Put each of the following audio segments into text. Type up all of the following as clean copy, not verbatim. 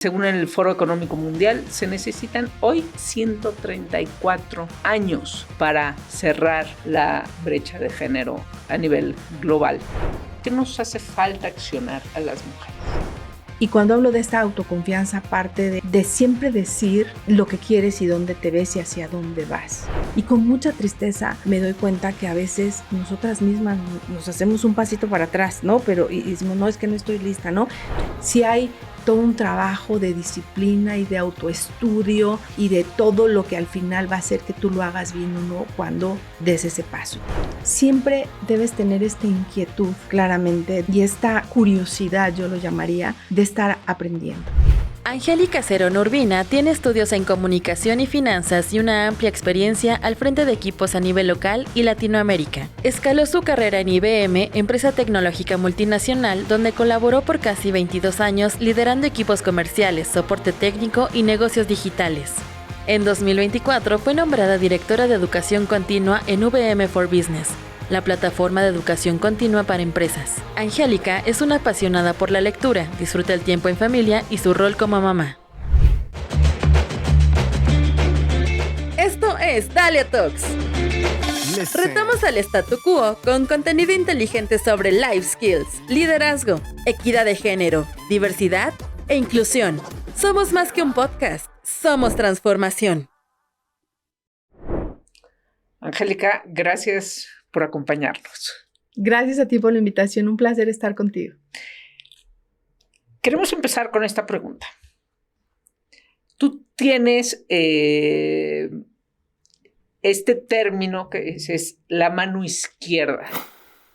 Según el Foro Económico Mundial, se necesitan hoy 134 años para cerrar la brecha de género a nivel global. ¿Qué nos hace falta accionar a las mujeres? Y cuando hablo de esta autoconfianza, parte de siempre decir lo que quieres y dónde te ves y hacia dónde vas. Y con mucha tristeza me doy cuenta que a veces nosotras mismas nos hacemos un pasito para atrás, ¿no? Pero y decimos, no, es que no estoy lista, ¿no? Si hay todo un trabajo de disciplina y de autoestudio y de todo lo que al final va a hacer que tú lo hagas bien o no cuando des ese paso. Siempre debes tener esta inquietud claramente y esta curiosidad, yo lo llamaría, de estar aprendiendo. Angélica Cerón Urbina tiene estudios en comunicación y finanzas y una amplia experiencia al frente de equipos a nivel local y Latinoamérica. Escaló su carrera en IBM, empresa tecnológica multinacional, donde colaboró por casi 22 años liderando equipos comerciales, soporte técnico y negocios digitales. En 2024 fue nombrada directora de educación continua en VM for Business, la plataforma de educación continua para empresas. Angélica es una apasionada por la lectura, disfruta el tiempo en familia y su rol como mamá. Esto es Dalia Talks. Retamos al statu quo con contenido inteligente sobre life skills, liderazgo, equidad de género, diversidad e inclusión. Somos más que un podcast, somos transformación. Angélica, gracias por acompañarnos. Gracias a ti por la invitación, un placer estar contigo. Queremos empezar con esta pregunta. Tú tienes este término que es la mano izquierda,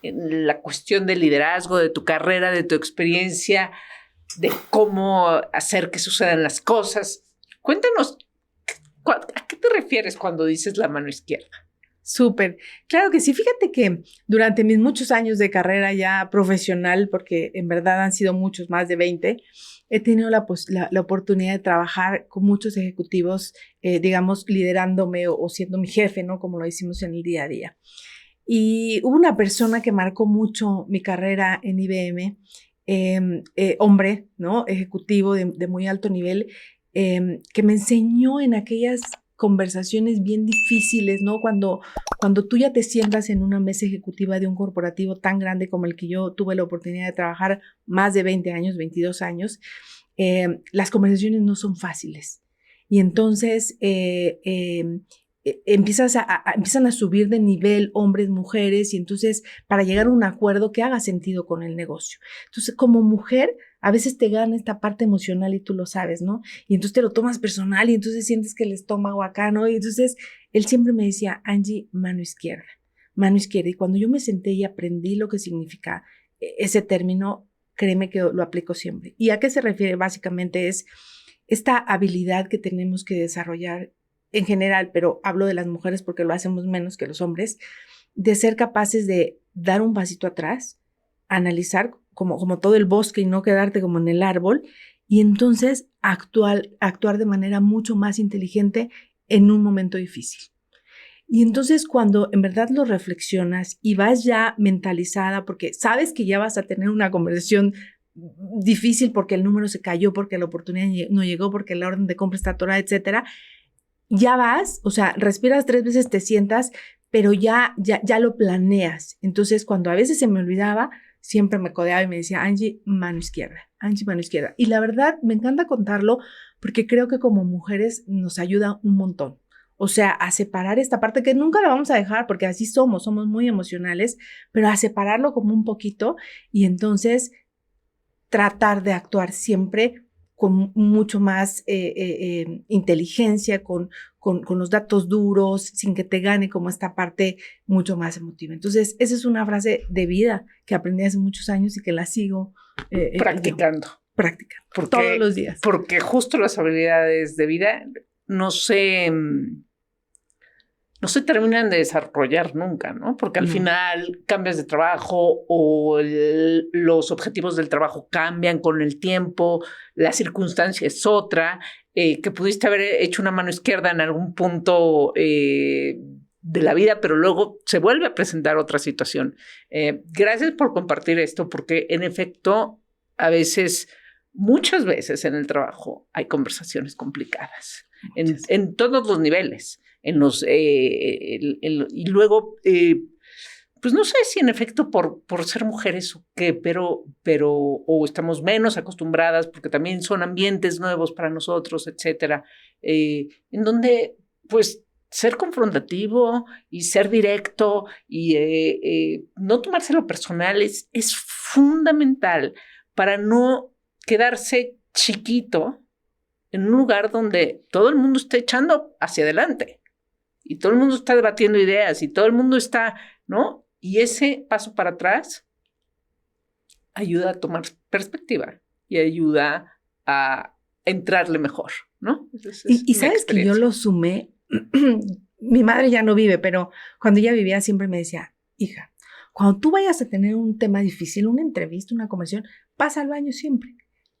en la cuestión del liderazgo, de tu carrera, de tu experiencia, de cómo hacer que sucedan las cosas. Cuéntanos, ¿a qué te refieres cuando dices la mano izquierda? Súper. Claro que sí. Fíjate que durante mis muchos años de carrera ya profesional, porque en verdad han sido muchos, más de 20, he tenido la oportunidad de trabajar con muchos ejecutivos, digamos, liderándome o siendo mi jefe, ¿no? Como lo decimos en el día a día. Y hubo una persona que marcó mucho mi carrera en IBM, hombre, ¿no? Ejecutivo de muy alto nivel, que me enseñó en aquellas conversaciones bien difíciles, ¿no? Cuando tú ya te sientas en una mesa ejecutiva de un corporativo tan grande como el que yo tuve la oportunidad de trabajar más de 20 años, 22 años, las conversaciones no son fáciles. Y entonces empiezan a subir de nivel hombres, mujeres, y entonces para llegar a un acuerdo que haga sentido con el negocio. Entonces, como mujer, a veces te gana esta parte emocional y tú lo sabes, ¿no? Y entonces te lo tomas personal y entonces sientes que el estómago acá, ¿no? Y entonces él siempre me decía, Angie, mano izquierda, mano izquierda. Y cuando yo me senté y aprendí lo que significa ese término, créeme que lo aplico siempre. ¿Y a qué se refiere? Básicamente es esta habilidad que tenemos que desarrollar en general, pero hablo de las mujeres porque lo hacemos menos que los hombres, de ser capaces de dar un pasito atrás, analizar como todo el bosque y no quedarte como en el árbol, y entonces actuar de manera mucho más inteligente en un momento difícil. Y entonces cuando en verdad lo reflexionas y vas ya mentalizada, porque sabes que ya vas a tener una conversación difícil porque el número se cayó, porque la oportunidad no llegó, porque la orden de compra está atorada, etcétera, ya vas, o sea, respiras 3 veces, te sientas, pero ya lo planeas. Entonces, cuando a veces se me olvidaba, siempre me codeaba y me decía, Angie, mano izquierda, Angie, mano izquierda. Y la verdad, me encanta contarlo porque creo que como mujeres nos ayuda un montón. O sea, a separar esta parte que nunca la vamos a dejar porque así somos muy emocionales, pero a separarlo como un poquito y entonces tratar de actuar siempre con mucho más inteligencia, con los datos duros, sin que te gane como esta parte mucho más emotiva. Entonces, esa es una frase de vida que aprendí hace muchos años y que la sigo practicando. Todos los días. Porque justo las habilidades de vida no se terminan de desarrollar nunca, ¿no? Porque al final cambias de trabajo o los objetivos del trabajo cambian con el tiempo, la circunstancia es otra, que pudiste haber hecho una mano izquierda en algún punto de la vida, pero luego se vuelve a presentar otra situación. Gracias por compartir esto, porque en efecto a veces muchas veces en el trabajo hay conversaciones complicadas en todos los niveles. Y luego, pues no sé si en efecto por ser mujeres o qué, pero o estamos menos acostumbradas porque también son ambientes nuevos para nosotros, etcétera, en donde pues ser confrontativo y ser directo y no tomárselo personal es fundamental para no quedarse chiquito en un lugar donde todo el mundo está echando hacia adelante y todo el mundo está debatiendo ideas y todo el mundo está, ¿no? Y ese paso para atrás ayuda a tomar perspectiva y ayuda a entrarle mejor, ¿no? Y sabes que yo lo sumé. Mi madre ya no vive, pero cuando ella vivía siempre me decía, hija, cuando tú vayas a tener un tema difícil, una entrevista, una conversación, pasa al baño siempre.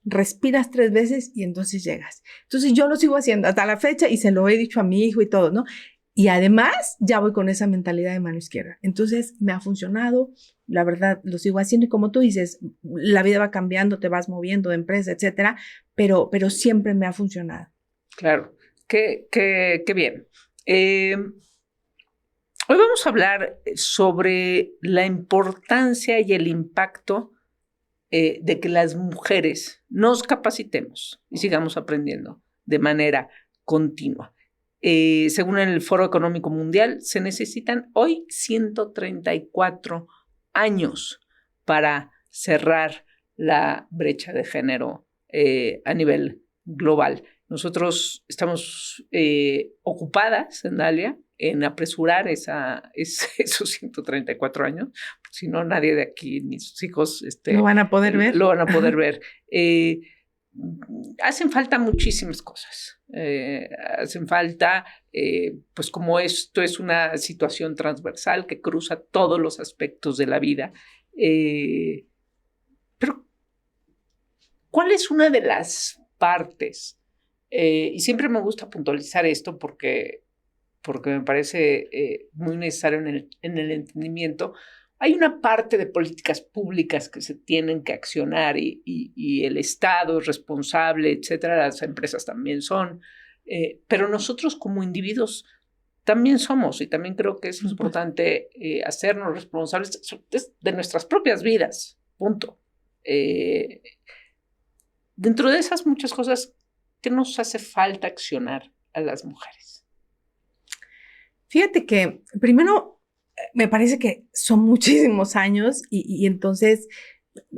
Respiras 3 veces y entonces llegas. Entonces yo lo sigo haciendo hasta la fecha y se lo he dicho a mi hijo y todo, ¿no? Y además ya voy con esa mentalidad de mano izquierda. Entonces me ha funcionado, la verdad lo sigo haciendo y como tú dices, la vida va cambiando, te vas moviendo de empresa, etcétera, pero siempre me ha funcionado. Claro, qué bien. Hoy vamos a hablar sobre la importancia y el impacto de que las mujeres nos capacitemos y sigamos aprendiendo de manera continua. Según el Foro Económico Mundial, se necesitan hoy 134 años para cerrar la brecha de género a nivel global. Nosotros estamos ocupadas, Dalia, en apresurar esos 134 años, si no nadie de aquí, ni sus hijos, lo van a poder ver. Lo van a poder ver. Hacen falta muchísimas cosas. Hacen falta, pues como esto es una situación transversal que cruza todos los aspectos de la vida. Pero, ¿cuál es una de las partes? Y siempre me gusta puntualizar esto porque me parece muy necesario en el entendimiento. Hay una parte de políticas públicas que se tienen que accionar y el Estado es responsable, etcétera. Las empresas también son, pero nosotros como individuos también somos y también creo que es importante hacernos responsables de nuestras propias vidas, punto. Dentro de esas muchas cosas, ¿qué nos hace falta accionar a las mujeres? Fíjate que primero me parece que son muchísimos años y entonces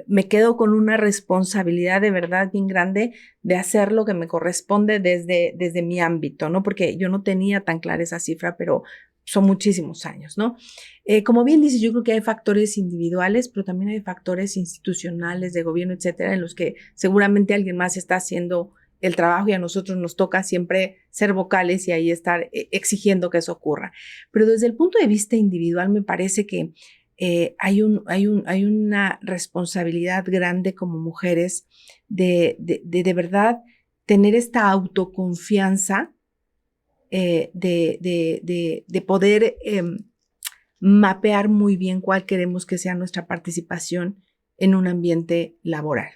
me quedo con una responsabilidad de verdad bien grande de hacer lo que me corresponde desde mi ámbito, ¿no? Porque yo no tenía tan clara esa cifra, pero son muchísimos años, ¿no? Como bien dices, yo creo que hay factores individuales, pero también hay factores institucionales, de gobierno, etcétera, en los que seguramente alguien más está haciendo el trabajo y a nosotros nos toca siempre ser vocales y ahí estar exigiendo que eso ocurra. Pero desde el punto de vista individual me parece que hay una responsabilidad grande como mujeres de verdad tener esta autoconfianza de poder mapear muy bien cuál queremos que sea nuestra participación en un ambiente laboral.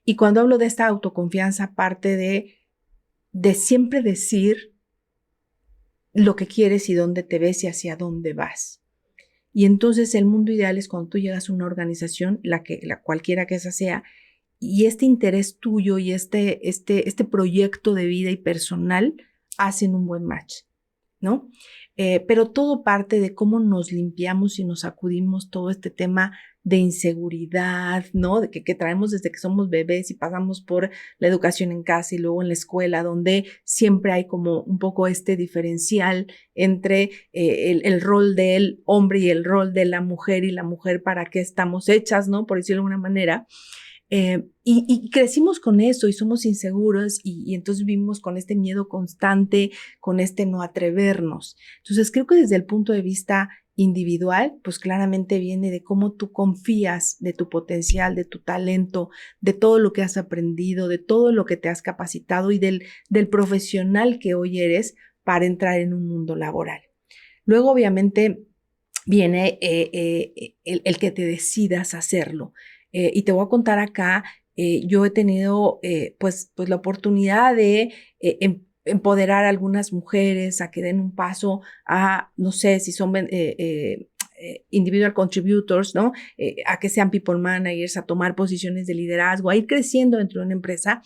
Y cuando hablo de esta autoconfianza, parte de siempre decir lo que quieres y dónde te ves y hacia dónde vas. Y entonces el mundo ideal es cuando tú llegas a una organización, cualquiera que esa sea, y este interés tuyo y este proyecto de vida y personal hacen un buen match, ¿no? Pero todo parte de cómo nos limpiamos y nos sacudimos todo este tema de inseguridad, ¿no? De que traemos desde que somos bebés y pasamos por la educación en casa y luego en la escuela, donde siempre hay como un poco este diferencial entre el rol del hombre y el rol de la mujer y la mujer para qué estamos hechas, ¿no? Por decirlo de alguna manera. Y crecimos con eso y somos inseguros y entonces vivimos con este miedo constante, con este no atrevernos. Entonces creo que desde el punto de vista individual, pues claramente viene de cómo tú confías de tu potencial, de tu talento, de todo lo que has aprendido, de todo lo que te has capacitado y del profesional que hoy eres para entrar en un mundo laboral. Luego, obviamente, viene el que te decidas hacerlo. Y te voy a contar acá yo he tenido pues la oportunidad de empoderar a algunas mujeres a que den un paso a, no sé, si son individual contributors, ¿no? A que sean people managers, a tomar posiciones de liderazgo, a ir creciendo dentro de una empresa.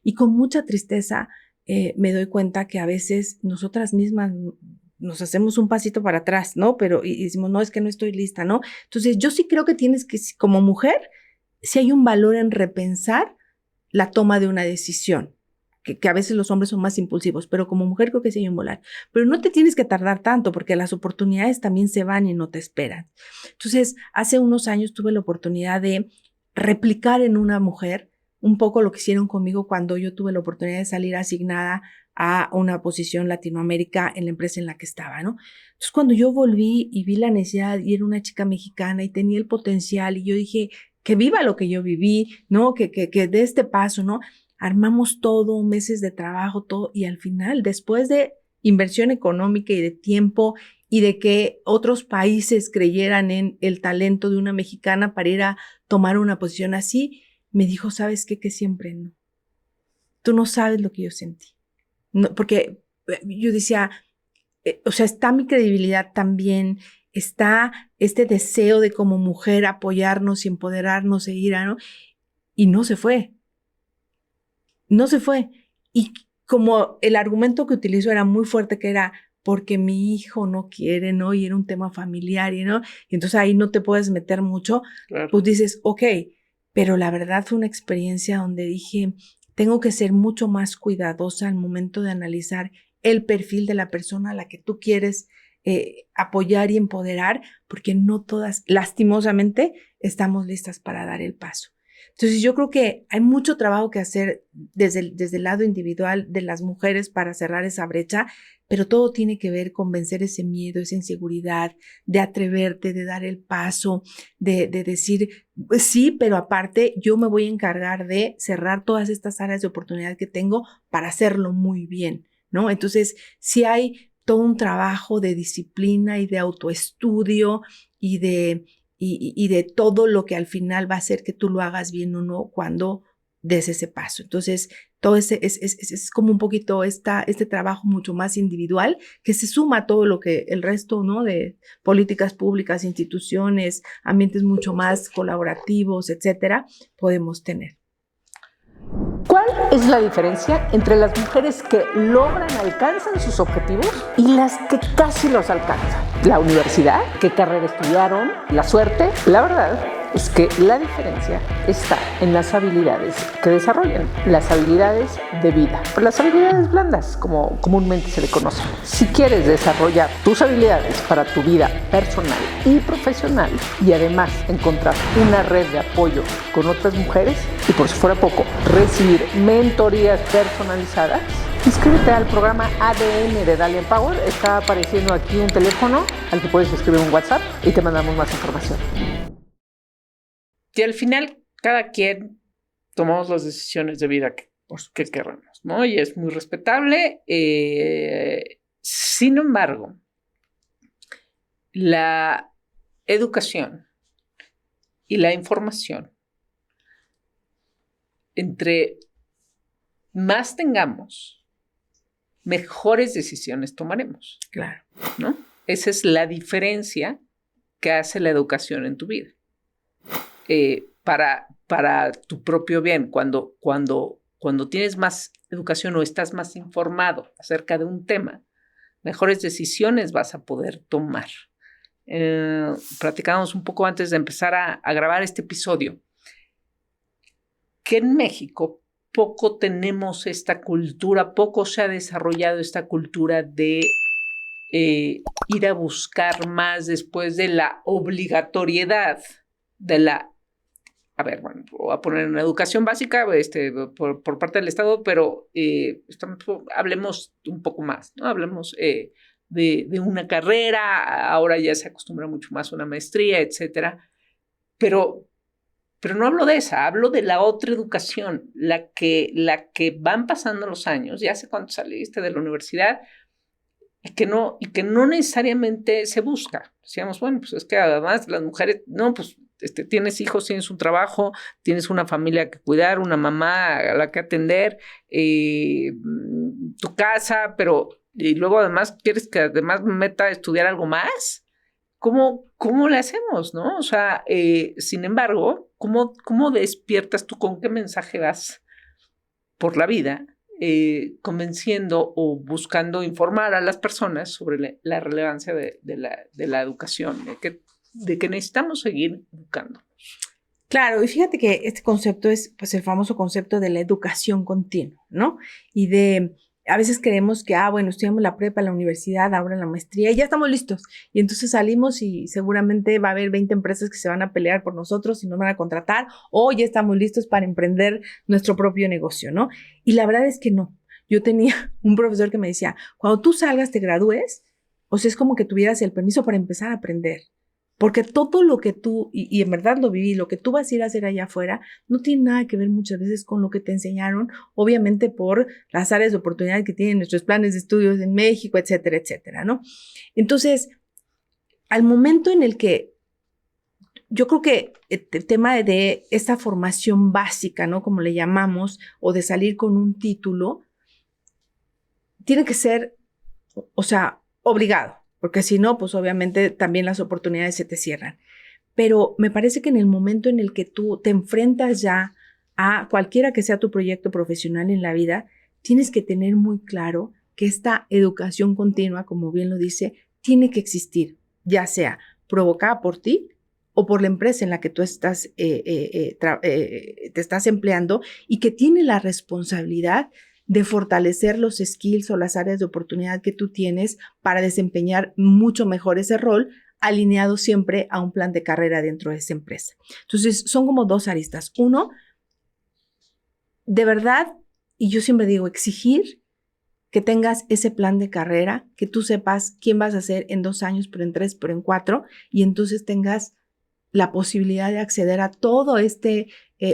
Y con mucha tristeza me doy cuenta que a veces nosotras mismas nos hacemos un pasito para atrás, ¿no? Pero y decimos, no, es que no estoy lista, ¿no? Entonces yo sí creo que tienes que, como mujer, sí hay un valor en repensar la toma de una decisión. Que a veces los hombres son más impulsivos, pero como mujer creo que sí hay un volar. Pero no te tienes que tardar tanto porque las oportunidades también se van y no te esperan. Entonces, hace unos años tuve la oportunidad de replicar en una mujer un poco lo que hicieron conmigo cuando yo tuve la oportunidad de salir asignada a una posición Latinoamérica en la empresa en la que estaba, ¿no? Entonces, cuando yo volví y vi la necesidad y era una chica mexicana y tenía el potencial y yo dije, que viva lo que yo viví, ¿no? Que dé este paso, ¿no? Armamos todo, meses de trabajo, todo, y al final, después de inversión económica y de tiempo y de que otros países creyeran en el talento de una mexicana para ir a tomar una posición así, me dijo, ¿sabes qué? Que siempre no. Tú no sabes lo que yo sentí. No, porque yo decía, o sea, está mi credibilidad también, está este deseo de como mujer apoyarnos y empoderarnos e ir a, ¿no? Y no se fue. No se fue. Y como el argumento que utilizó era muy fuerte, que era porque mi hijo no quiere, ¿no? Y era un tema familiar, ¿no? Y entonces ahí no te puedes meter mucho. Claro. Pues dices, ok, pero la verdad fue una experiencia donde dije, tengo que ser mucho más cuidadosa al momento de analizar el perfil de la persona a la que tú quieres apoyar y empoderar, porque no todas, lastimosamente, estamos listas para dar el paso. Entonces yo creo que hay mucho trabajo que hacer desde el lado individual de las mujeres para cerrar esa brecha, pero todo tiene que ver con vencer ese miedo, esa inseguridad, de atreverte, de dar el paso, de decir, pues sí, pero aparte yo me voy a encargar de cerrar todas estas áreas de oportunidad que tengo para hacerlo muy bien, ¿no? Entonces sí hay todo un trabajo de disciplina y de autoestudio y de todo lo que al final va a hacer que tú lo hagas bien o no cuando des ese paso. Entonces, todo ese es como un poquito este trabajo mucho más individual que se suma a todo lo que el resto, ¿no? De políticas públicas, instituciones, ambientes mucho más colaborativos, etcétera, podemos tener. ¿Cuál es la diferencia entre las mujeres que alcanzan sus objetivos y las que casi los alcanzan? La universidad, qué carrera estudiaron, la suerte. La verdad es que la diferencia está en las habilidades que desarrollan, las habilidades de vida, o las habilidades blandas, como comúnmente se le conoce. Si quieres desarrollar tus habilidades para tu vida personal y profesional y además encontrar una red de apoyo con otras mujeres y, por si fuera poco, recibir mentorías personalizadas, inscríbete al programa ADN de Dalia Empower. Está apareciendo aquí un teléfono al que puedes escribir un WhatsApp y te mandamos más información. Y al final, cada quien tomamos las decisiones de vida que queramos, ¿no? Y es muy respetable. Sin embargo, la educación y la información, entre más tengamos, mejores decisiones tomaremos. Claro. ¿No? Esa es la diferencia que hace la educación en tu vida. Para tu propio bien, cuando tienes más educación o estás más informado acerca de un tema, mejores decisiones vas a poder tomar. Platicábamos un poco antes de empezar a grabar este episodio, que en México poco tenemos esta cultura, poco se ha desarrollado esta cultura de ir a buscar más después de la obligatoriedad de la... A ver, bueno, voy a poner una educación básica por parte del Estado, pero hablemos un poco más, ¿no? Hablemos de una carrera, ahora ya se acostumbra mucho más a una maestría, etcétera. Pero no hablo de esa, hablo de la otra educación, la que van pasando los años, ya sé cuánto saliste de la universidad, y que no necesariamente se busca. Decíamos, bueno, pues es que además las mujeres, no, pues tienes hijos, tienes un trabajo, tienes una familia que cuidar, una mamá a la que atender, tu casa, pero y luego además quieres que además me meta a estudiar algo más. ¿Cómo le hacemos, no? O sea, sin embargo, ¿cómo despiertas tú? ¿Con qué mensaje vas por la vida convenciendo o buscando informar a las personas sobre la relevancia de la educación, de que necesitamos seguir educando? Claro, y fíjate que este concepto es pues el famoso concepto de la educación continua, ¿no? Y a veces creemos que, bueno, estudiamos la prepa, la universidad, ahora la maestría y ya estamos listos. Y entonces salimos y seguramente va a haber 20 empresas que se van a pelear por nosotros y nos van a contratar, o ya estamos listos para emprender nuestro propio negocio, ¿no? Y la verdad es que no. Yo tenía un profesor que me decía, cuando tú salgas, te gradúes, o sea, es como que tuvieras el permiso para empezar a aprender. Porque todo lo que tú, y en verdad lo viví, lo que tú vas a ir a hacer allá afuera, no tiene nada que ver muchas veces con lo que te enseñaron, obviamente por las áreas de oportunidad que tienen nuestros planes de estudios en México, etcétera, etcétera, ¿no? Entonces, al momento en el que yo creo que el tema de esta formación básica, ¿no? Como le llamamos, o de salir con un título, tiene que ser, o sea, obligado. Porque si no, pues obviamente también las oportunidades se te cierran. Pero me parece que en el momento en el que tú te enfrentas ya a cualquiera que sea tu proyecto profesional en la vida, tienes que tener muy claro que esta educación continua, como bien lo dice, tiene que existir, ya sea provocada por ti o por la empresa en la que tú estás, te estás empleando, y que tiene la responsabilidad de fortalecer los skills o las áreas de oportunidad que tú tienes para desempeñar mucho mejor ese rol, alineado siempre a un plan de carrera dentro de esa empresa. Entonces, son como dos aristas. Uno, de verdad, y yo siempre digo, exigir que tengas ese plan de carrera, que tú sepas quién vas a ser en 2 años, pero en 3, pero en 4, y entonces tengas la posibilidad de acceder a todo este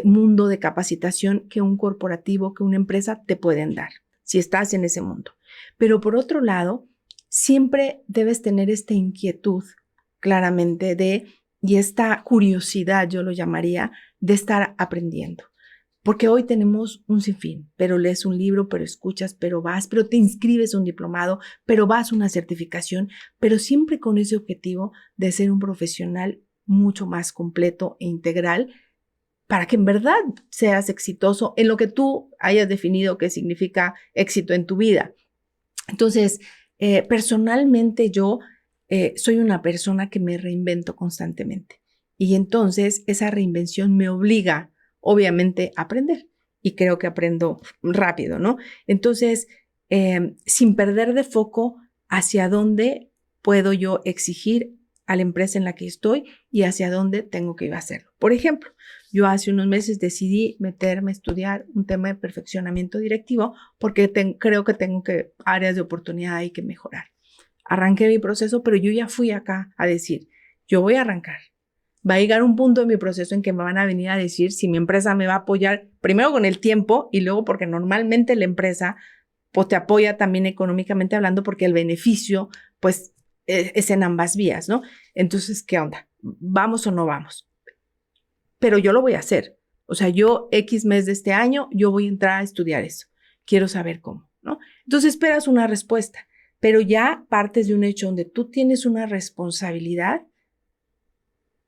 mundo de capacitación que un corporativo, que una empresa te pueden dar, si estás en ese mundo. Pero por otro lado, siempre debes tener esta inquietud claramente y esta curiosidad, yo lo llamaría, de estar aprendiendo. Porque hoy tenemos un sinfín, pero lees un libro, pero escuchas, pero vas, pero te inscribes a un diplomado, pero vas a una certificación, pero siempre con ese objetivo de ser un profesional mucho más completo e integral, para que en verdad seas exitoso en lo que tú hayas definido que significa éxito en tu vida. Entonces, personalmente yo soy una persona que me reinvento constantemente, y entonces esa reinvención me obliga, obviamente, a aprender, y creo que aprendo rápido, ¿no? Entonces, sin perder de foco hacia dónde puedo yo exigir a la empresa en la que estoy y hacia dónde tengo que ir a hacerlo. Por ejemplo, yo hace unos meses decidí meterme a estudiar un tema de perfeccionamiento directivo porque creo que tengo áreas de oportunidad hay que mejorar. Arranqué mi proceso, pero yo ya fui acá a decir, yo voy a arrancar. Va a llegar un punto en mi proceso en que me van a venir a decir si mi empresa me va a apoyar, primero con el tiempo y luego porque normalmente la empresa pues te apoya también económicamente hablando, porque el beneficio pues es en ambas vías, ¿no? Entonces, ¿qué onda? ¿Vamos o no vamos? Pero yo lo voy a hacer. O sea, yo X mes de este año, yo voy a entrar a estudiar eso. Quiero saber cómo, ¿no? Entonces esperas una respuesta, pero ya partes de un hecho donde tú tienes una responsabilidad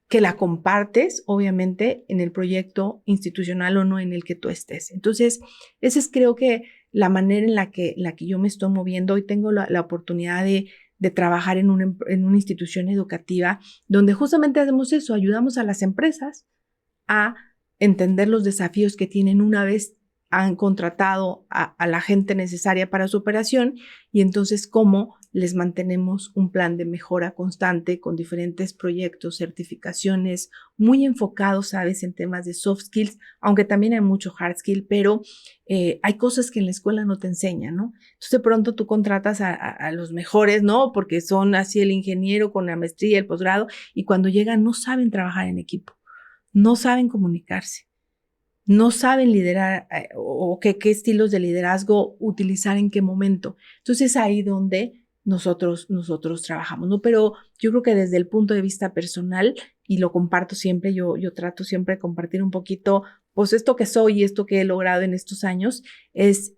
que la compartes, obviamente, en el proyecto institucional o no en el que tú estés. Entonces, esa es creo que la manera en la que yo me estoy moviendo. Hoy tengo la oportunidad de trabajar en una institución educativa donde justamente hacemos eso, ayudamos a las empresas a entender los desafíos que tienen una vez han contratado a la gente necesaria para su operación, y entonces cómo les mantenemos un plan de mejora constante con diferentes proyectos, certificaciones, muy enfocados, sabes, en temas de soft skills, aunque también hay mucho hard skill, pero hay cosas que en la escuela no te enseñan, ¿no? Entonces de pronto tú contratas a los mejores, ¿no? Porque son así el ingeniero con la maestría, el posgrado, y cuando llegan no saben trabajar en equipo, no saben comunicarse, no saben liderar o qué estilos de liderazgo utilizar en qué momento. Entonces ahí donde nosotros trabajamos, ¿no? Pero yo creo que desde el punto de vista personal, y lo comparto siempre, yo trato siempre de compartir un poquito, pues esto que soy y esto que he logrado en estos años, es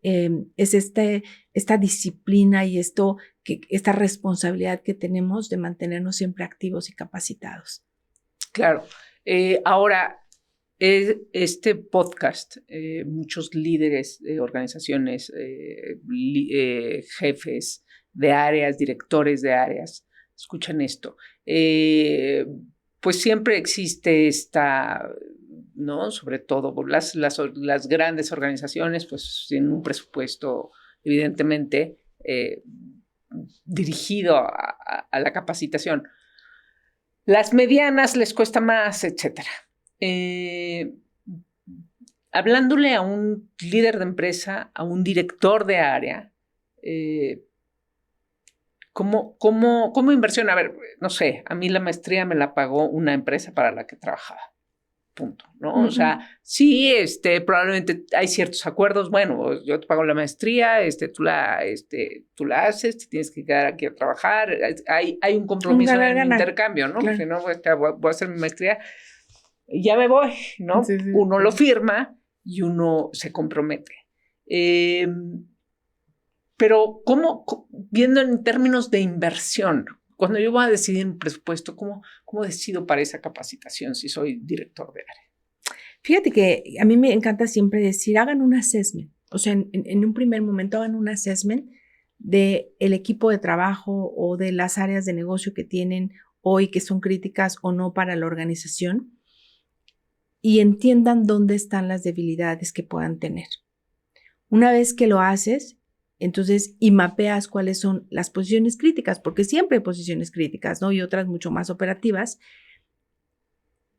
esta disciplina y esta responsabilidad que tenemos de mantenernos siempre activos y capacitados. Claro. Ahora, este podcast, muchos líderes de organizaciones, jefes de áreas, directores de áreas, escuchan esto. Pues siempre existe esta, ¿no? Sobre todo las grandes organizaciones, pues tienen un presupuesto evidentemente dirigido a la capacitación. Las medianas les cuesta más, etcétera. Hablándole a un líder de empresa, a un director de área, ¿cómo inversión? A ver, no sé, a mí la maestría me la pagó una empresa para la que trabajaba. Punto, ¿no? Uh-huh. O sea, sí, probablemente hay ciertos acuerdos. Bueno, yo te pago la maestría, tú la haces, te tienes que quedar aquí a trabajar. Hay un compromiso en intercambio, ¿no? Claro. Porque no voy a hacer mi maestría y ya me voy, ¿no? Sí, uno lo firma y uno se compromete. Pero viendo en términos de inversión, cuando yo voy a decidir un presupuesto, ¿cómo decido para esa capacitación si soy director de área? Fíjate que a mí me encanta siempre decir, hagan un assessment. O sea, en un primer momento hagan un assessment del equipo de trabajo o de las áreas de negocio que tienen hoy que son críticas o no para la organización y entiendan dónde están las debilidades que puedan tener. Una vez que lo haces, entonces, y mapeas cuáles son las posiciones críticas, porque siempre hay posiciones críticas, ¿no? Y otras mucho más operativas.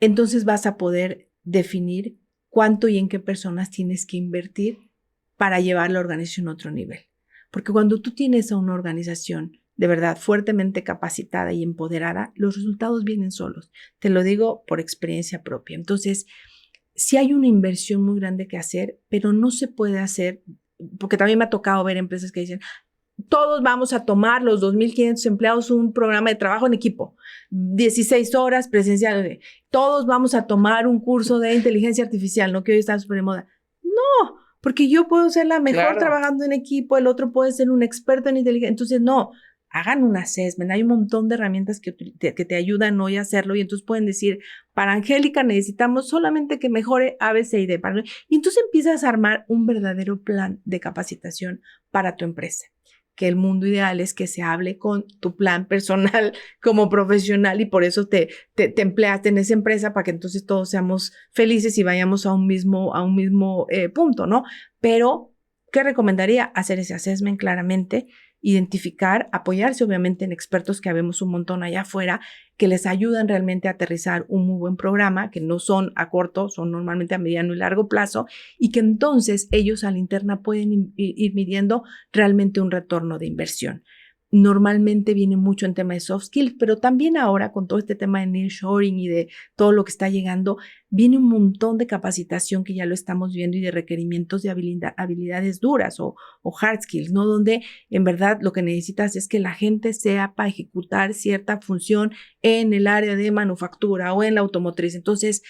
Entonces vas a poder definir cuánto y en qué personas tienes que invertir para llevar la organización a otro nivel. Porque cuando tú tienes a una organización de verdad fuertemente capacitada y empoderada, los resultados vienen solos. Te lo digo por experiencia propia. Entonces, sí hay una inversión muy grande que hacer, pero no se puede hacer. Porque también me ha tocado ver empresas que dicen, todos vamos a tomar los 2,500 empleados un programa de trabajo en equipo, 16 horas presencial, todos vamos a tomar un curso de inteligencia artificial, ¿no? Que hoy está súper de moda. No, porque yo puedo ser la mejor trabajando en equipo, el otro puede ser un experto en inteligencia, entonces no. Hagan un assessment, hay un montón de herramientas que te ayudan hoy a hacerlo y entonces pueden decir, para Angélica necesitamos solamente que mejore A, B, C y D. Y entonces empiezas a armar un verdadero plan de capacitación para tu empresa, que el mundo ideal es que se hable con tu plan personal como profesional y por eso te empleaste en esa empresa para que entonces todos seamos felices y vayamos a un mismo punto, ¿no? Pero, ¿qué recomendaría? Hacer ese assessment claramente, identificar, apoyarse obviamente en expertos que habemos un montón allá afuera que les ayudan realmente a aterrizar un muy buen programa, que no son a corto, son normalmente a mediano y largo plazo y que entonces ellos a la interna pueden ir midiendo realmente un retorno de inversión. Normalmente viene mucho en tema de soft skills, pero también ahora con todo este tema de nearshoring y de todo lo que está llegando, viene un montón de capacitación que ya lo estamos viendo y de requerimientos de habilidades duras o hard skills, ¿no? Donde en verdad lo que necesitas es que la gente sepa ejecutar cierta función en el área de manufactura o en la automotriz. Entonces,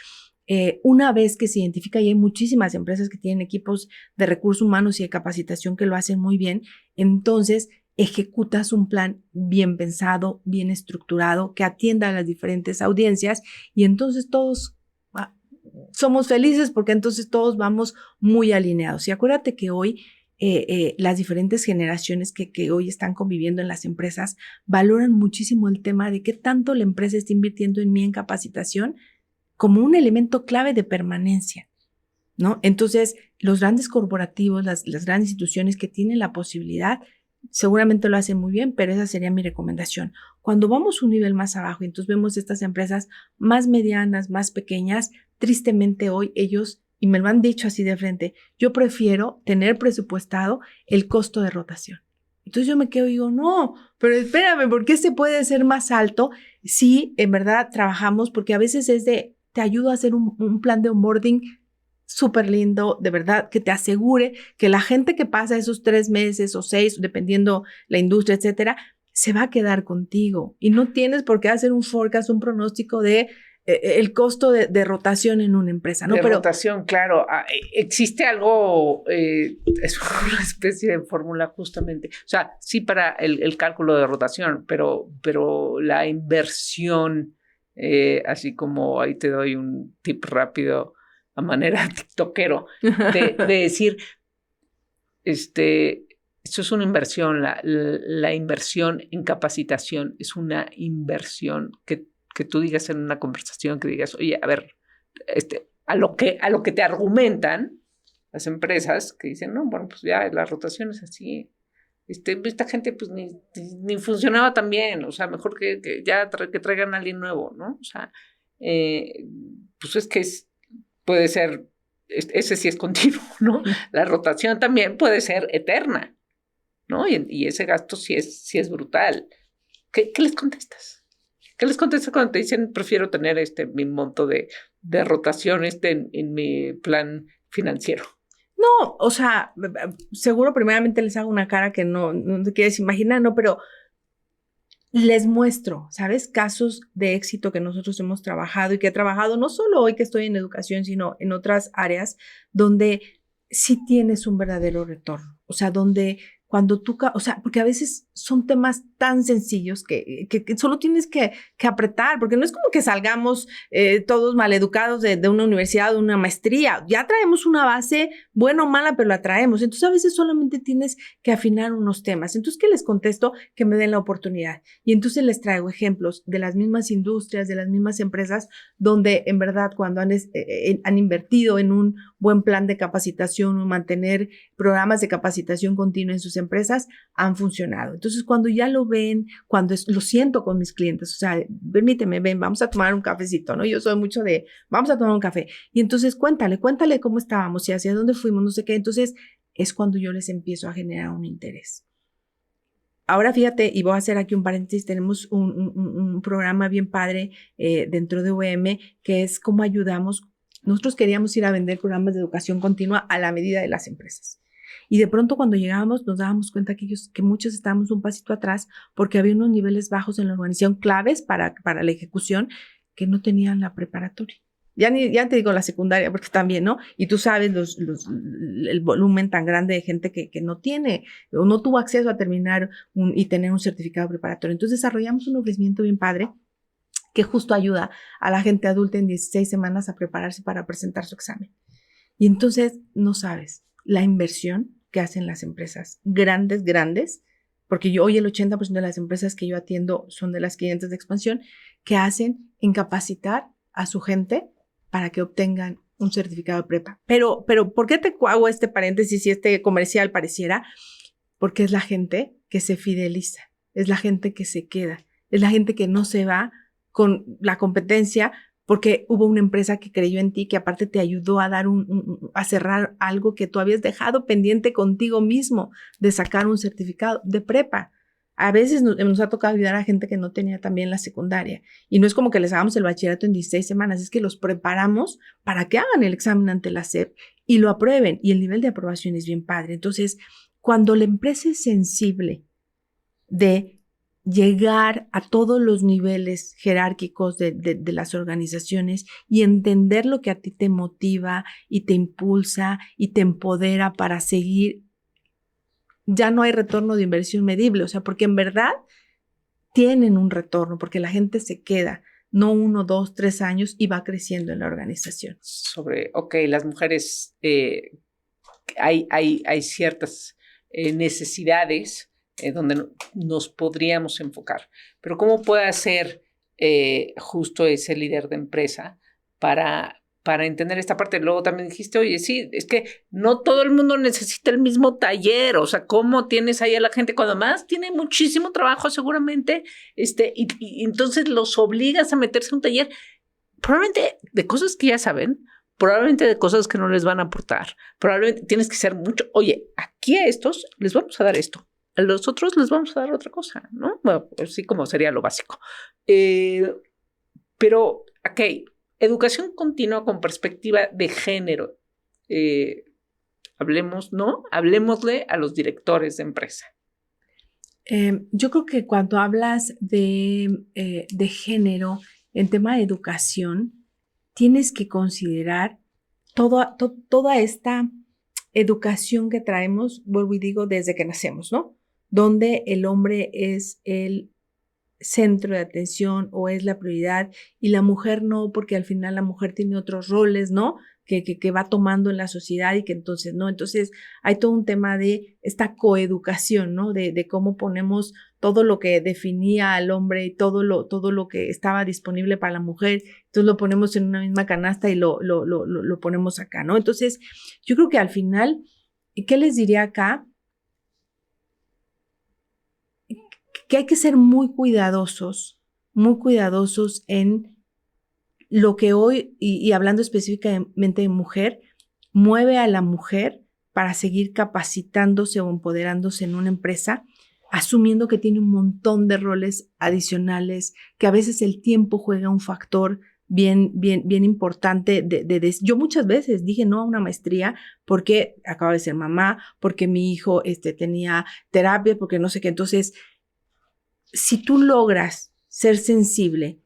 una vez que se identifica, y hay muchísimas empresas que tienen equipos de recursos humanos y de capacitación que lo hacen muy bien, entonces ejecutas un plan bien pensado, bien estructurado, que atienda a las diferentes audiencias y entonces todos somos felices porque entonces todos vamos muy alineados. Y acuérdate que hoy las diferentes generaciones que hoy están conviviendo en las empresas valoran muchísimo el tema de qué tanto la empresa está invirtiendo en mí en capacitación como un elemento clave de permanencia, ¿no? Entonces, los grandes corporativos, las grandes instituciones que tienen la posibilidad seguramente lo hacen muy bien, pero esa sería mi recomendación. Cuando vamos un nivel más abajo y entonces vemos estas empresas más medianas, más pequeñas, tristemente hoy ellos, y me lo han dicho así de frente, yo prefiero tener presupuestado el costo de rotación. Entonces yo me quedo y digo, no, pero espérame, ¿por qué se puede ser más alto si en verdad trabajamos? Porque a veces te ayudo a hacer un plan de onboarding súper lindo, de verdad, que te asegure que la gente que pasa esos 3 meses o 6, dependiendo la industria, etcétera, se va a quedar contigo y no tienes por qué hacer un forecast, un pronóstico de el costo de rotación en una empresa, ¿no? De rotación, claro. Existe algo, es una especie de fórmula justamente. O sea, sí para el cálculo de rotación, pero la inversión, así como ahí te doy un tip rápido a manera tiktokero, de decir, eso es una inversión, la inversión en capacitación es una inversión que tú digas en una conversación, que digas, oye, a ver, a lo que te argumentan las empresas, que dicen, no, bueno, pues ya la rotación es así, esta gente pues ni funcionaba tan bien, o sea, mejor que traigan a alguien nuevo, ¿no? O sea, pues es que puede ser, ese sí es continuo, ¿no? La rotación también puede ser eterna, ¿no? Y ese gasto sí es brutal. ¿Qué les contestas? ¿Qué les contestas cuando te dicen prefiero tener mi monto de rotación en mi plan financiero? No, o sea, seguro primeramente les hago una cara que no te quieres imaginar, ¿no? Pero les muestro, ¿sabes? Casos de éxito que nosotros hemos trabajado y que he trabajado no solo hoy que estoy en educación, sino en otras áreas donde sí tienes un verdadero retorno. O sea, donde cuando tú, o sea, porque a veces son temas tan sencillos que solo tienes que apretar, porque no es como que salgamos todos maleducados de una universidad o de una maestría. Ya traemos una base, buena o mala, pero la traemos. Entonces, a veces solamente tienes que afinar unos temas. Entonces, ¿qué les contesto? Que me den la oportunidad. Y entonces les traigo ejemplos de las mismas industrias, de las mismas empresas, donde en verdad cuando han invertido en un buen plan de capacitación o mantener programas de capacitación continua en sus empresas, han funcionado. Entonces, cuando ya lo ven, lo siento con mis clientes, o sea, permíteme, ven, vamos a tomar un cafecito, ¿no? Yo soy mucho de, vamos a tomar un café. Y entonces, cuéntale cómo estábamos y hacia dónde fuimos, no sé qué. Entonces, es cuando yo les empiezo a generar un interés. Ahora fíjate, y voy a hacer aquí un paréntesis, tenemos un programa bien padre dentro de UVM, que es cómo ayudamos. Nosotros queríamos ir a vender programas de educación continua a la medida de las empresas. Y de pronto cuando llegábamos nos dábamos cuenta que muchos estábamos un pasito atrás porque había unos niveles bajos en la organización claves para la ejecución que no tenían la preparatoria. Ya te digo la secundaria porque también, ¿no? Y tú sabes el volumen tan grande de gente que no tiene o no tuvo acceso a terminar y tener un certificado preparatorio. Entonces desarrollamos un ofrecimiento bien padre que justo ayuda a la gente adulta en 16 semanas a prepararse para presentar su examen. Y entonces no sabes la inversión que hacen las empresas grandes, porque hoy el 80% de las empresas que yo atiendo son de las 500 de expansión, que hacen en capacitar a su gente para que obtengan un certificado de prepa. Pero ¿por qué te hago este paréntesis y este comercial pareciera? Porque es la gente que se fideliza, es la gente que se queda, es la gente que no se va con la competencia porque hubo una empresa que creyó en ti, que aparte te ayudó a dar a cerrar algo que tú habías dejado pendiente contigo mismo, de sacar un certificado de prepa. A veces nos ha tocado ayudar a gente que no tenía también la secundaria. Y no es como que les hagamos el bachillerato en 16 semanas, es que los preparamos para que hagan el examen ante la SEP y lo aprueben. Y el nivel de aprobación es bien padre. Entonces, cuando la empresa es sensible de llegar a todos los niveles jerárquicos de las organizaciones y entender lo que a ti te motiva y te impulsa y te empodera para seguir, ya no hay retorno de inversión medible, o sea, porque en verdad tienen un retorno, porque la gente se queda, no 1, 2, 3 años y va creciendo en la organización. Las mujeres, hay ciertas necesidades donde nos podríamos enfocar. Pero ¿cómo puede hacer justo ese líder de empresa para entender esta parte? Luego también dijiste, oye, sí, es que no todo el mundo necesita el mismo taller. O sea, ¿cómo tienes ahí a la gente cuando más tiene muchísimo trabajo seguramente? Y entonces los obligas a meterse a un taller, probablemente de cosas que ya saben, probablemente de cosas que no les van a aportar. Probablemente tienes que ser mucho, oye, aquí a estos les vamos a dar esto. A los otros les vamos a dar otra cosa, ¿no? Bueno, así como sería lo básico. Pero, educación continua con perspectiva de género. Hablemosle a los directores de empresa. Yo creo que cuando hablas de género en tema de educación, tienes que considerar toda esta educación que traemos, vuelvo y digo, desde que nacemos, ¿no? Donde el hombre es el centro de atención o es la prioridad y la mujer no, porque al final la mujer tiene otros roles, ¿no? Que va tomando en la sociedad y que entonces no. Entonces hay todo un tema de esta coeducación, ¿no? De cómo ponemos todo lo que definía al hombre y todo lo que estaba disponible para la mujer, entonces lo ponemos en una misma canasta y lo ponemos acá, ¿no? Entonces yo creo que al final, ¿qué les diría acá? Que hay que ser muy cuidadosos en lo que hoy, y hablando específicamente de mujer, mueve a la mujer para seguir capacitándose o empoderándose en una empresa, asumiendo que tiene un montón de roles adicionales, que a veces el tiempo juega un factor bien importante. Yo muchas veces dije no a una maestría porque acabo de ser mamá, porque mi hijo tenía terapia, porque no sé qué. Entonces, si tú logras ser sensible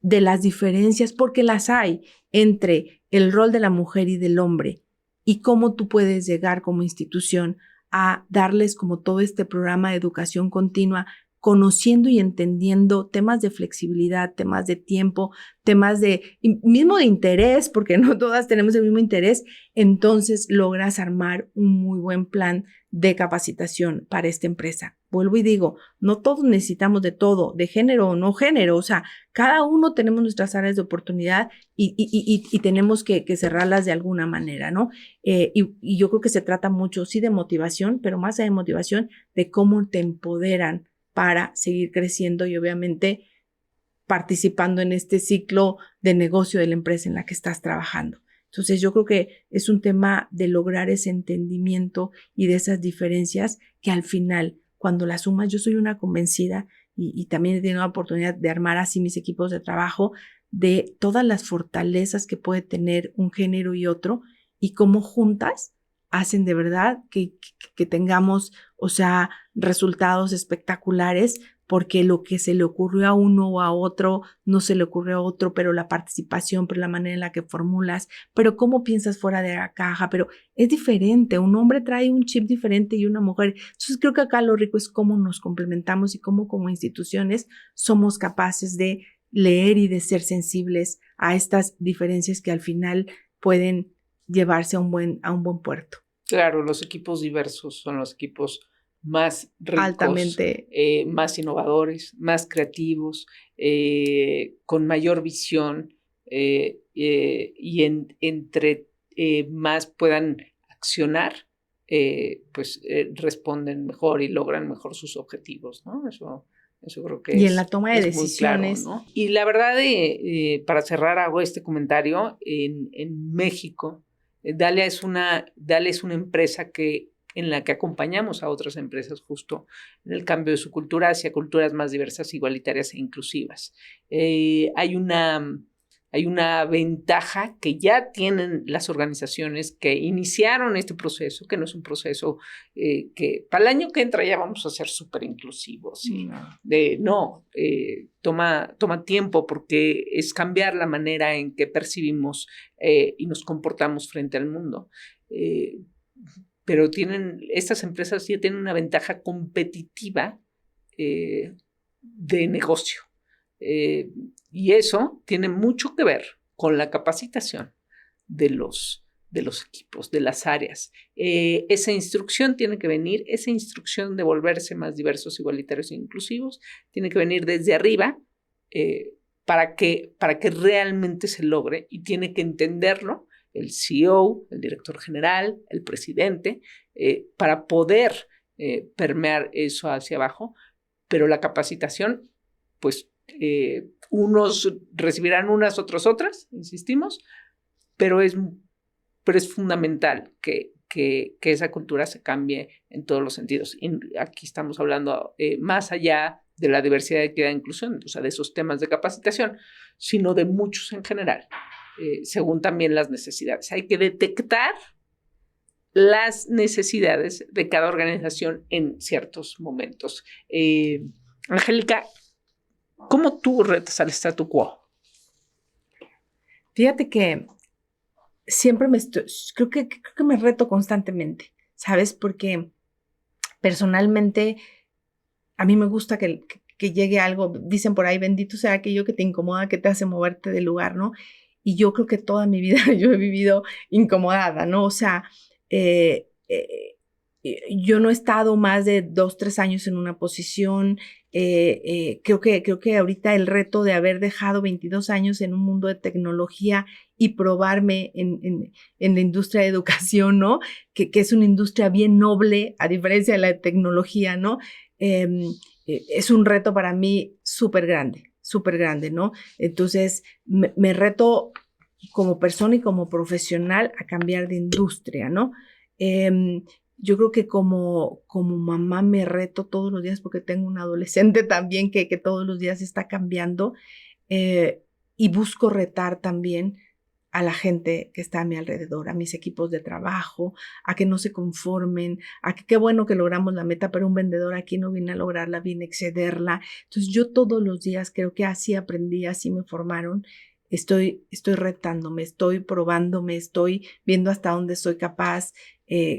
de las diferencias, porque las hay entre el rol de la mujer y del hombre, y cómo tú puedes llegar como institución a darles como todo este programa de educación continua, conociendo y entendiendo temas de flexibilidad, temas de tiempo, temas mismo de interés, porque no todas tenemos el mismo interés, entonces logras armar un muy buen plan de capacitación para esta empresa. Vuelvo y digo, no todos necesitamos de todo, de género o no género, o sea, cada uno tenemos nuestras áreas de oportunidad y tenemos que cerrarlas de alguna manera, ¿no? Y yo creo que se trata mucho, sí, de motivación, pero más allá de motivación, de cómo te empoderan para seguir creciendo y obviamente participando en este ciclo de negocio de la empresa en la que estás trabajando. Entonces yo creo que es un tema de lograr ese entendimiento y de esas diferencias que al final, cuando las sumas, yo soy una convencida y también he tenido la oportunidad de armar así mis equipos de trabajo, de todas las fortalezas que puede tener un género y otro y cómo juntas hacen de verdad que tengamos, o sea, resultados espectaculares, porque lo que se le ocurrió a uno o a otro no se le ocurrió a otro, pero la participación, pero la manera en la que formulas, pero cómo piensas fuera de la caja, pero es diferente. Un hombre trae un chip diferente y una mujer. Entonces creo que acá lo rico es cómo nos complementamos y cómo como instituciones somos capaces de leer y de ser sensibles a estas diferencias que al final pueden llevarse a un buen puerto. Claro, los equipos diversos son los equipos más ricos, altamente, más innovadores, más creativos, con mayor visión y entre más puedan accionar, pues responden mejor y logran mejor sus objetivos, ¿no? Eso creo que y en la toma de decisiones. Claro, ¿no? Y la verdad, para cerrar, hago este comentario, en México, Dalia es una empresa en la que acompañamos a otras empresas justo en el cambio de su cultura hacia culturas más diversas, igualitarias e inclusivas. Hay una ventaja que ya tienen las organizaciones que iniciaron este proceso, que no es un proceso que para el año que entra ya vamos a ser súper inclusivos. Toma tiempo porque es cambiar la manera en que percibimos y nos comportamos frente al mundo. Pero estas empresas ya tienen una ventaja competitiva de negocio. Y eso tiene mucho que ver con la capacitación de los equipos, de las áreas. Esa instrucción tiene que venir, esa instrucción de volverse más diversos, igualitarios e inclusivos, tiene que venir desde arriba para que realmente se logre, y tiene que entenderlo el CEO, el director general, el presidente, para poder permear eso hacia abajo. Pero la capacitación, pues unos recibirán unas, otros otras, insistimos, pero es fundamental que esa cultura se cambie en todos los sentidos. Y aquí estamos hablando más allá de la diversidad, equidad e inclusión, o sea, de esos temas de capacitación, sino de muchos en general. Según también las necesidades. Hay que detectar las necesidades de cada organización en ciertos momentos. Angélica, ¿cómo tú retas al statu quo? Fíjate que siempre creo que me reto constantemente, ¿sabes? Porque personalmente a mí me gusta que llegue algo, dicen por ahí, bendito sea aquello que te incomoda, que te hace moverte del lugar, ¿no? Y yo creo que toda mi vida yo he vivido incomodada, ¿no? O sea, yo no he estado más de 2, 3 años en una posición. Creo que ahorita el reto de haber dejado 22 años en un mundo de tecnología y probarme en la industria de educación, ¿no? Que es una industria bien noble, a diferencia de la tecnología, ¿no? Es un reto para mí súper grande, ¿no? Entonces, me reto como persona y como profesional a cambiar de industria, ¿no? Yo creo que como mamá me reto todos los días porque tengo un adolescente también que todos los días está cambiando, y busco retar también a la gente que está a mi alrededor, a mis equipos de trabajo, a que no se conformen, a que qué bueno que logramos la meta, pero un vendedor aquí no viene a lograrla, viene a excederla. Entonces yo todos los días creo que así aprendí, así me formaron. Estoy retándome, estoy probándome, estoy viendo hasta dónde soy capaz.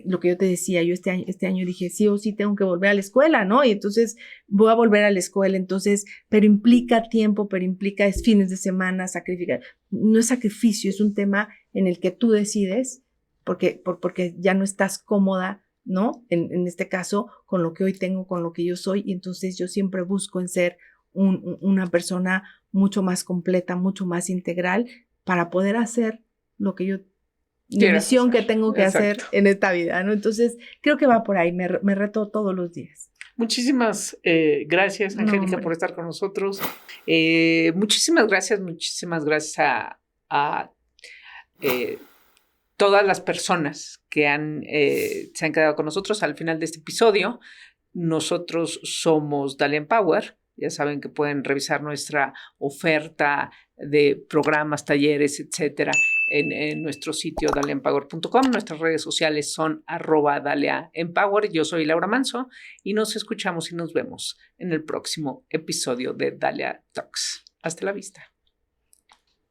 Lo que yo te decía, yo este año dije, sí o sí tengo que volver a la escuela, ¿no? Y entonces voy a volver a la escuela, entonces, pero implica tiempo, pero implica fines de semana, sacrificar. No es sacrificio, es un tema en el que tú decides, porque ya no estás cómoda, ¿no? En este caso, con lo que hoy tengo, con lo que yo soy, y entonces yo siempre busco en ser una persona mucho más completa, mucho más integral, para poder hacer lo que yo, mi misión que tengo que hacer en esta vida, ¿no? Entonces, creo que va por ahí, me reto todos los días. Muchísimas gracias, Angélica, por estar con nosotros. Muchísimas gracias a todas las personas que se han quedado con nosotros al final de este episodio. Nosotros somos Dalia Empower. Ya saben que pueden revisar nuestra oferta de programas, talleres, etcétera, en nuestro sitio daliaempower.com. Nuestras redes sociales son @daliaempower. Yo soy Laura Manso y nos escuchamos y nos vemos en el próximo episodio de Dalia Talks. Hasta la vista.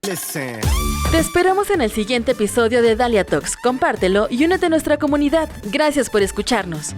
Te esperamos en el siguiente episodio de Dalia Talks. Compártelo y únete a nuestra comunidad. Gracias por escucharnos.